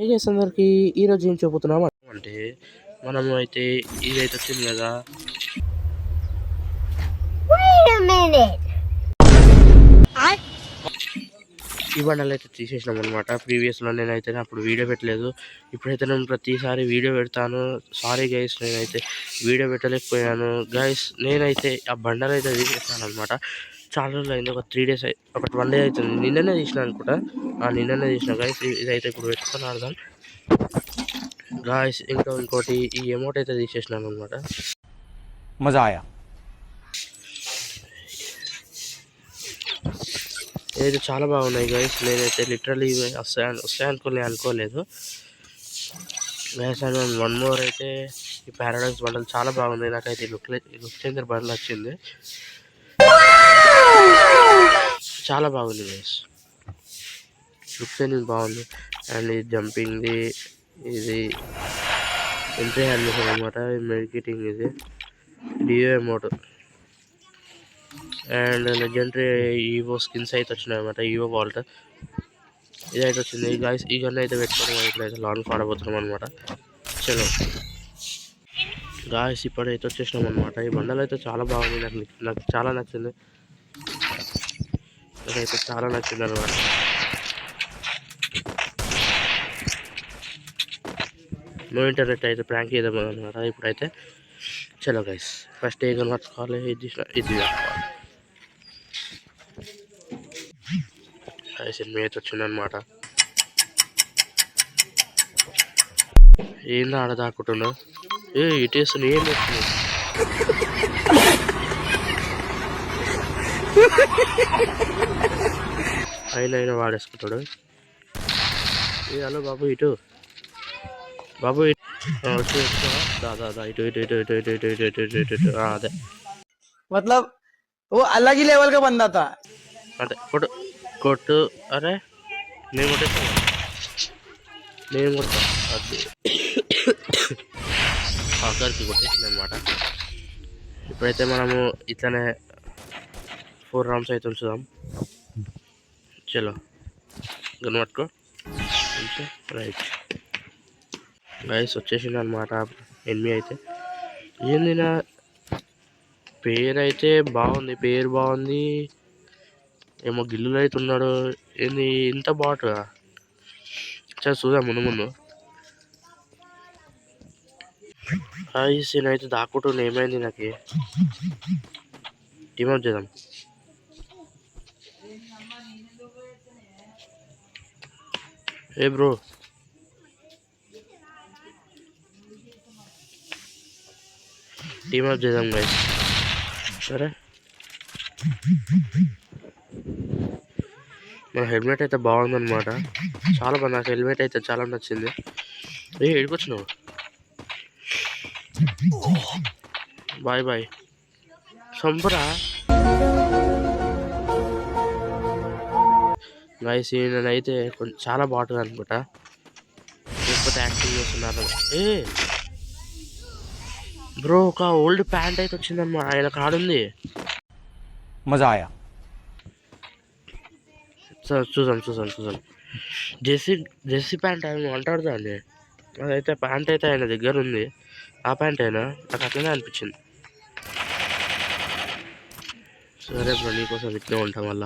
ఏం చేస్తున్నరికి ఈరోజు ఏం చెబుతున్నాం అంటే మనము అయితే ఇదైతే వచ్చింది కదా ఈ బండలు అయితే తీసేసినాం అనమాట. ప్రీవియస్లో నేనైతే అప్పుడు వీడియో పెట్టలేదు. ఇప్పుడైతే నేను ప్రతిసారి వీడియో పెడతాను. సారీ గైస్, నేనైతే వీడియో పెట్టలేకపోయాను గైస్. నేనైతే ఆ బండలు అయితే తీసేసాను అనమాట. చాలా రోజులు అయింది, ఒక 3 days ఒక 1 day అవుతుంది. నిన్ననే తీసిన అనుకుంటా. నిన్ననే తీసిన గైస్. ఇదైతే ఇప్పుడు పెట్టుకొని ఆడదాం గాయస్. ఇంకోటి ఈ అమౌంట్ అయితే తీసేసినాను అనమాట. మజా ఆయా. ఏది చాలా బాగున్నాయి గైస్. నేనైతే లిటరలీ వస్తాయి అనుకోలేదు గైస్. అండ్ 1 more అయితే ఈ పారాడైస్ బండలు చాలా బాగుంది. నాకైతే లుక్ చేంజర్ బండలు వచ్చింది, చాలా బాగుంది గైస్. లుక్ చేంజర్ బాగుంది. అండ్ ఇది జంపింగ్ది, ఇది ఎంట్రీ హ్యాండ్ అనమాట, మెడికేటింగ్, ఇది డియో amount and legendary evo skins అయితే వచ్చినాయి అనమాట. ఈవో వాల్ట్ ఇదైతే వచ్చింది గాయస్. ఈ గన్ అయితే పెట్టుకొని ఇప్పుడైతే లాంగ్ ఆడబోతున్నాం అనమాట. చలో గాయస్, ఇప్పుడైతే వచ్చేసినాం అనమాట. ఈ బండలు అయితే చాలా బాగుంది. నాకు చాలా నచ్చింది. నాకైతే చాలా నచ్చింది అనమాట. నో ఇంటర్నెట్ అయితే ప్రాంక్ చేద్దాం అనమాట. ఇప్పుడైతే చలో గైస్, ఫస్ట్ ఏ గన్ పట్టుకోవాలి, ఇది సినిమా అయితే వచ్చిందనమాట. ఏంది ఆడ దాక్కుంటున్నా? ఇటేస్తుంది, ఏం చేస్తుంది? అయినా వాడేసుకుంటాడు. హలో బాబు, ఇటు బాబు, దాదా ఇటు ఇటు ఇటు ఇటు ఇటు ఇటు ఇటు ఇటు ఇటు ఇటు అదే मतलब वो अलग ही लेवल का बंदा था. అదే కొట్టు. అరే నేను కొట్టేస్తాను, నేను కొడతా. అది ఆఖరికి కొట్టేసింది అనమాట. ఇప్పుడైతే మనము ఇట్లనే 4 rounds అయితే ఉంచుదాం. చలో గన్ పట్టుకో. రైట్ గైస్, వచ్చేసింది అనమాట ఎనిమి అయితే. ఏంది నా పేరు అయితే బాగుంది, పేరు బాగుంది. ఏమో గిల్లులు అయితే ఉన్నాడు. ఏంది ఇంత బాటుగా? సరే చూద్దాం ముందు. గైస్, నేనైతే దాక్కుంటున్నా. ఏమైంది నాకు? టీమప్ చేద్దాం. ఏ బ్రో, టీమప్ చేద్దాం గైస్. సరే, నా హెల్మెట్ అయితే బాగుందన్నమాట. చాలా బాగా, నాకు హెల్మెట్ అయితే చాలా నచ్చింది. ఎడుకొచ్చినావు? బాయ్ సంబరా గైస్. నేనైతే కొంచెం చాలా బాగుంటుంది అనుకుంటా, లేకపోతే యాక్టింగ్ చేస్తున్నారు. బ్రో, ఒక ఓల్డ్ ప్యాంట్ అయితే వచ్చిందమ్మా, ఆయన కాడుంది. మజా ఆయా. చూసాం. జెర్సీ ప్యాంట్ ఆయన అంటాడు దాన్ని. అదైతే ప్యాంట్ అయితే ఆయన దగ్గర ఉంది. ఆ ప్యాంట్ అయినా నాకు అట్లనే అనిపించింది. సరే బ్రో, నీకోసం ఇట్లే ఉంటాం వల్ల.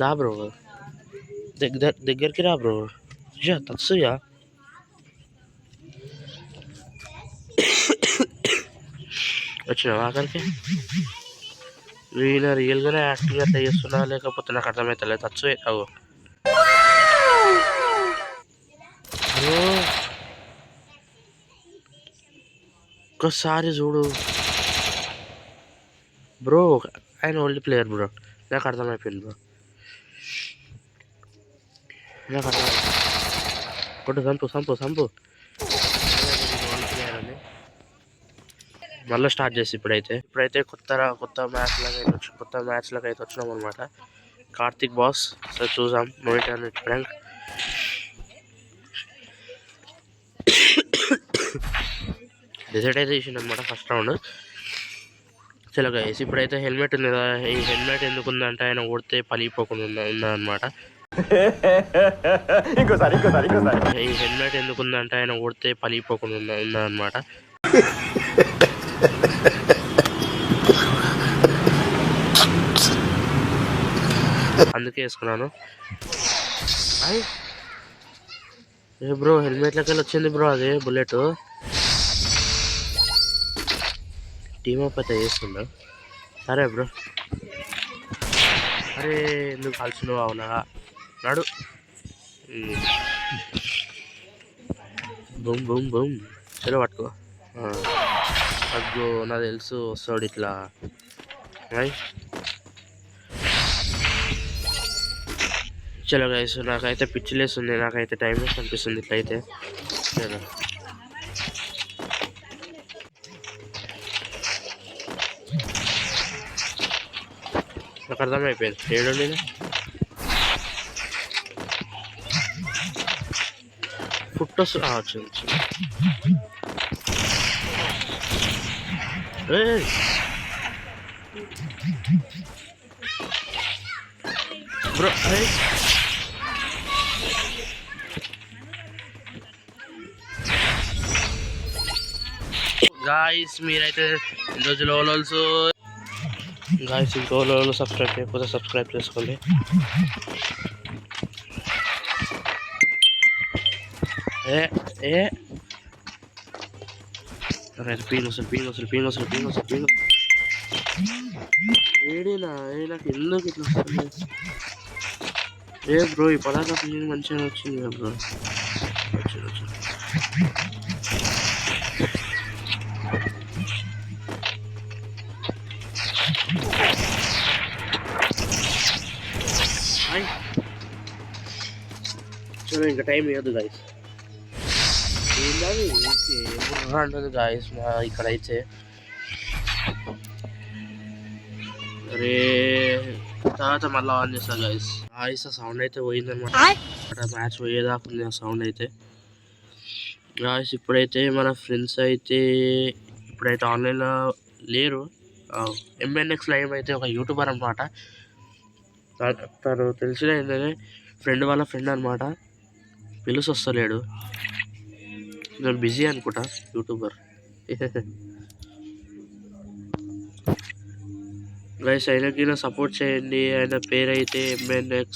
దా బ్రో, దగ్గరికి రా బ్రో. తత్సుయా వచ్చినావా ఆఖరికి? ఈయన రియల్గానే యాక్టింగ్ అట్లా చేస్తున్నా, లేకపోతే నాకు అర్థమవుతలేదు. తచ్చు అవు ఒక్కసారి చూడు బ్రో, ఆయన ఓల్డ్ ప్లేయర్ బ్రో. నాకు అర్థమైపోయింది బ్రో, నాకు అర్థమైంది. కొట్టు, సంపు. మళ్ళీ స్టార్ట్ చేసి ఇప్పుడైతే కొత్త మ్యాచ్ లాగా అయితే వచ్చినాం అనమాట. కార్తిక్ బాస్. సరే చూసాం. No internet prank. డిసైడ్ అయితే చేసిండు అనమాట ఫస్ట్ రౌండ్. చలో గైస్, ఇప్పుడైతే హెల్మెట్ ఉంది కదా. ఈ హెల్మెట్ ఎందుకు ఉందంటే ఆయన కొడితే పలిగిపోకుండా ఉన్నదన్నమాట. ఈ హెల్మెట్ ఎందుకుందంటే ఆయన కొడితే పలిగిపోకుండా ఉన్నదన్నమాట. అందుకే వేసుకున్నాను. ఏ బ్రో హెల్మెట్లకి వెళ్ళి వచ్చింది బ్రో, అది బుల్లెట్. టీమ్ అప్ అయితే చేస్తుందా? సరే బ్రో. అరే ఎందుకు కాల్చినావు? అవునా నాడు. Boom boom boom. చలో పట్టుకో. అగ్గో నాకు తెలుసు వస్తాడు ఇట్లా. చలో గైస్, నాకైతే పిచ్చిలేస్తుంది, నాకైతే టైం వేస్ట్ అనిపిస్తుంది ఇట్లయితే. చలో నాకు అర్థమైపోయింది ఏడు ఫుట్ వచ్చింది. బ్రో గాయస్, మీరైతే ఈరోజు లోలోల్స్ గాయస్, ఇంకో లోలో సబ్స్క్రైబ్ చేయకపోతే సబ్స్క్రైబ్ చేసుకోండి. ఏడేనా నాకు ఎందుకు ఇట్లా వస్తుంది? బ్రో ఈ పదార్థ మంచిగా వచ్చింది కదా బ్రో. చలో ఇంకా టైం ఇవ్వద్దు గాయస్. అంటుంది గాయస్ మా ఇక్కడైతే. అరే తర్వాత మళ్ళీ ఆన్ చేస్తాను గాయస్. గాయస్ ఆ సౌండ్ అయితే పోయిందనమాట. మ్యాచ్ పోయేదాకా ఉంది ఆ సౌండ్ అయితే. గాయస్ ఇప్పుడైతే మన ఫ్రెండ్స్ అయితే ఇప్పుడైతే ఆన్లైన్లో లేరు. MNX లైవ్ అయితే ఒక యూట్యూబర్ అనమాట. తను తెలిసిన ఏంటంటే ఫ్రెండ్ వాళ్ళ ఫ్రెండ్ అనమాట. పిలుసు వస్తలేడు, నేను బిజీ అనుకుంటా యూట్యూబర్. గైస్ ఆయనకి సపోర్ట్ చేయండి. ఆయన పేరు అయితే MNX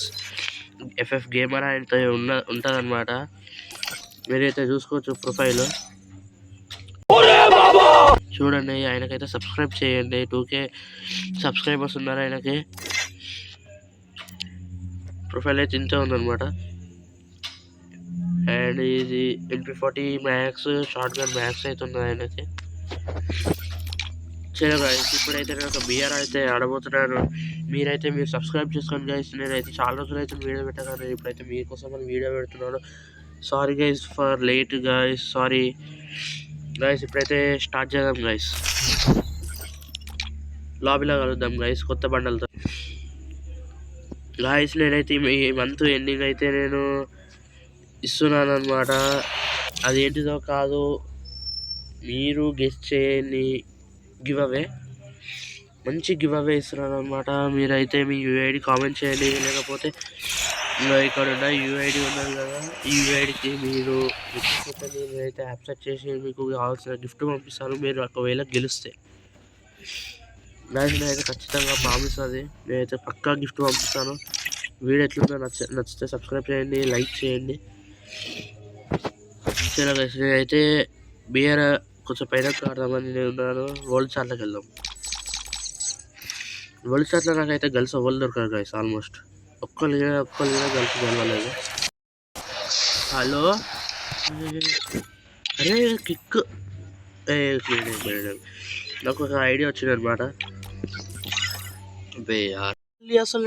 FF గేమర్ ఆయనతో ఉంటుందన్నమాట. మీరైతే చూసుకోవచ్చు ప్రొఫైల్ చూడండి. ఆయనకైతే సబ్స్క్రైబ్ చేయండి. 2K సబ్స్క్రైబర్స్ ఉన్నారు ఆయనకి. ప్రొఫైల్ అయితే ఇంతే ఉందన్నమాట. అండ్ ఇది MP40 max short gun max అయితే ఉంది ఆయనకి. చలో గైస్, ఇప్పుడైతే నేను ఒక బిఆర్ అయితే ఆడబోతున్నాను. మీరు సబ్స్క్రైబ్ చేసుకోండి గైస్. నేనైతే చాలా రోజులు అయితే వీడియో పెట్టగాను, ఇప్పుడైతే మీకోసం వీడియో పెడుతున్నాను. Sorry guys for late guys, sorry guys. ఇప్పుడైతే స్టార్ట్ చేద్దాం గైస్. లాబీలో కలుద్దాం గైస్ కొత్త బండలతో. గైస్ నేనైతే ఈ మంత్ ఎండింగ్ అయితే నేను ఇస్తున్నాను అనమాట. అదేంటిదో కాదు, మీరు గెస్ట్ చేయండి. గివ్ అవే, మంచి గివ్ అవే ఇస్తున్నాను అనమాట. మీరైతే మీ UID కామెంట్ చేయండి, లేకపోతే ఇక్కడ ఉన్న UID ఉన్నది కదా, ఈ UIDకి మీరు నేనైతే యాక్సెప్ట్ చేసి మీకు కావాల్సిన గిఫ్ట్ పంపిస్తాను. మీరు ఒకవేళ గెలిస్తే నేనైతే ఖచ్చితంగా ప్రామిస్తుంది, నేనైతే పక్కా గిఫ్ట్ పంపిస్తాను. వీడియో ఎట్లుందో నచ్చితే సబ్స్క్రైబ్ చేయండి, లైక్ చేయండి. చలో గైస్, నేనైతే బియర్ కొంచెం పైన ఆడదామని నేను ఉన్నాను. వరల్డ్ చాట్లోకి వెళ్దాం. వరల్డ్ చాట్లో నాకైతే గర్ల్స్ అవ్వాలి దొరకారు గైస్. ఆల్మోస్ట్ ఒక్కరు గర్ల్స్ గెలవలేదు. హలో అరే కిక్, నాకు ఒక ఐడియా వచ్చింది అనమాట. అసలు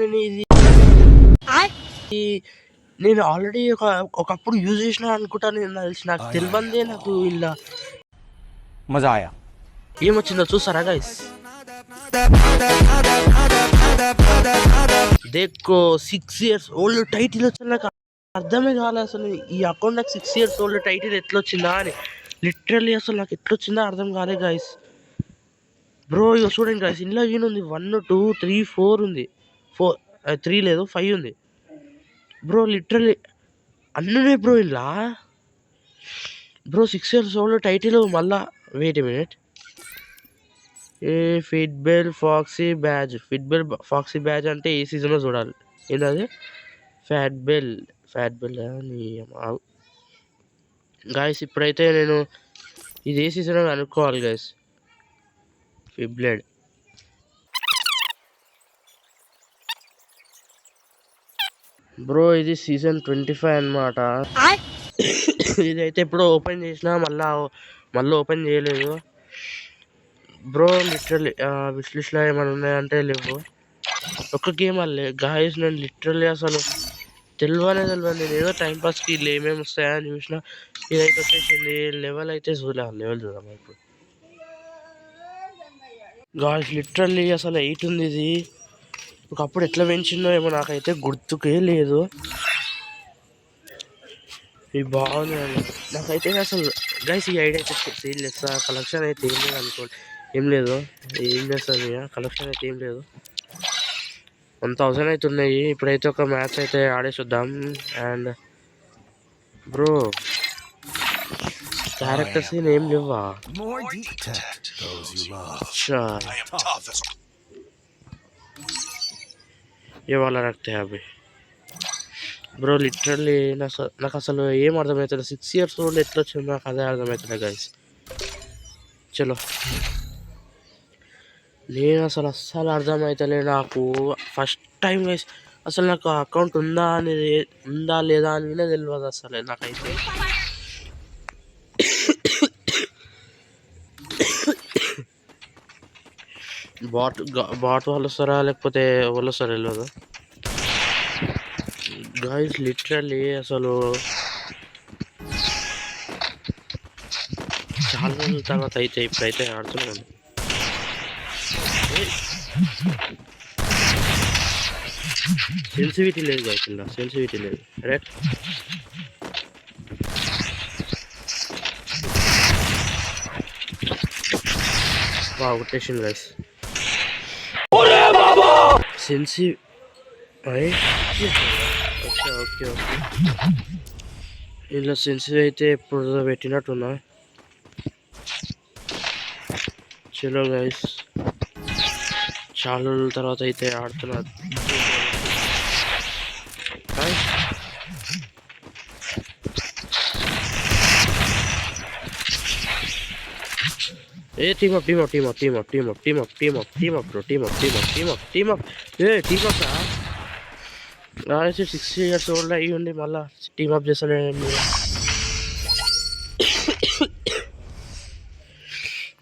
నేను ఆల్రెడీ ఒకప్పుడు యూజ్ చేసిన అనుకుంటాను. నాకు తెలియందే నాకు ఇలా మజా ఆయా. ఏమొచ్చిందో చూసారా గైస్? దేక్కో 6 years ఓల్డ్ టైటిల్ వచ్చింది. నాకు అర్థమే కాలేదు అసలు ఈ అకౌంట్ నాకు 6 years ఓల్డ్ టైటిల్ ఎట్లా వచ్చిందా అని. లిటరల్లీ అసలు నాకు ఎట్లా వచ్చిందో అర్థం కాలేదు గైస్. బ్రో ఇక చూడండి గైస్, ఇంట్లో ఉంది 1 2 3 4 ఉంది. 3 లేదు 5 ఉంది. బ్రో లిటరలీ అన్నునే బ్రో ఇలా బ్రో 6 years old టైటిల్ మళ్ళా వెయిట్ మినిట్ ఏ ఫిట్బెల్ ఫాక్సీ బ్యాజ్ అంటే ఏ సీజన్లో చూడాలి ఏంటది ఫ్యాట్ బెల్ అని గాయస్ ఇప్పుడైతే నేను ఇది ఏ సీజన్ అని అనుకోవాలి గాయస్ ఫిబ్లెడ్ బ్రో ఇది సీజన్ 25 అన్నమాట ఇదైతే ఎప్పుడో ఓపెన్ చేసినా మళ్ళీ ఓపెన్ చేయలేదు బ్రో లిటరల్లీ విష్ లిస్ట్లో ఏమైనా ఉన్నాయంటే లేవు ఒక్క గేమ్ అల్లే గాయస్ నేను లిటరల్లీ అసలు తెలియదు నేను ఏదో టైంపాస్కి ఇల్లు ఏమేమి వస్తాయని చూసిన ఇదైతే వచ్చేసింది లెవెల్ అయితే లెవెల్ చూద్దాం ఇప్పుడు గాయస్ లిటరల్లీ అసలు 8 ఉంది ఇది ఒకప్పుడు ఎట్లా పెంచిందో ఏమో నాకైతే గుర్తుకే లేదు ఇది బాగుంది నాకైతే అసలు గైస్ ఈ ఐడియా అయితే సేల్ చేస్తా కలెక్షన్ అయితే ఏం లేదు అనుకోండి ఏం చేస్తాను ఇక కలెక్షన్ అయితే ఏం లేదు 1000 అయితే ఉన్నాయి ఇప్పుడైతే ఒక మ్యాచ్ అయితే ఆడేసొద్దాం అండ్ బ్రో క్యారెక్టర్స్ ఏం లేవా ये वाला रखते हैं अभी బ్రో లిటరల్లీ నాకు అసలు ఏం అర్థమవుతుంది 6 years old ఎట్లా వచ్చింది నాకు అదే అర్థమవుతుంది గైస్ చలో నేను అస్సలు అర్థమవుతలే నాకు ఫస్ట్ టైం గైస్ అసలు నాకు అకౌంట్ ఉందా లేదా అని తెలియదు అసలు నాకైతే బాట్ వాళ్ళు వస్తారా లేకపోతే వాళ్ళు వస్తారా తెలియదు గాయస్ లిటరల్లీ అసలు చాలా రోజుల తర్వాత అయితే ఇప్పుడైతే ఆడుతున్నాను సెన్సిటివిటీ లేదు గాయస్ ఇలా సెన్సిటివిటీ లేదు రైట్ కొట్టేసింది గైస్ సెన్సి ఓకే ఇలా సెన్సిటివ్ అయితే ఎప్పుడు పెట్టినట్టున్నా చలో గైస్ చాలా రోజుల తర్వాత అయితే ఆడుతున్నా ఏ team up bro team up 6 years old అయ్యి ఉండి మళ్ళా టీమ్ అప్ చేస్తాడు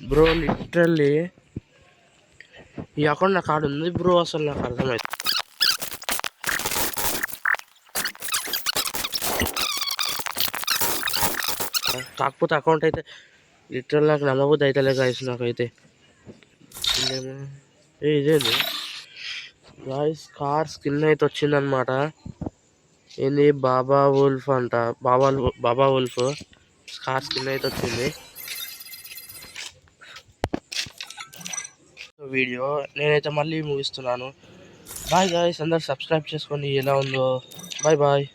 బ్రో లిటరల్లీ ఈ అకౌంట్ నాకు ఆడు ఉంది బ్రో అసలు నాకు అర్థమైంది కాకపోతే అకౌంట్ అయితే లిటరల్ నాకు నమ్మబుద్ధి అయితే గాయస్ నాకైతే ఇదేంది గాయస్ కార్ స్కిన్ అయితే వచ్చిందనమాట ఏంది బాబా వుల్ఫ్ అంట బాబా వుల్ఫ్ కార్ స్కిన్ అయితే వచ్చింది వీడియో నేనైతే మళ్ళీ ముగిస్తున్నాను బాయ్ గాయస్ అందరు సబ్స్క్రైబ్ చేసుకోండి ఎలా ఉందో బాయ్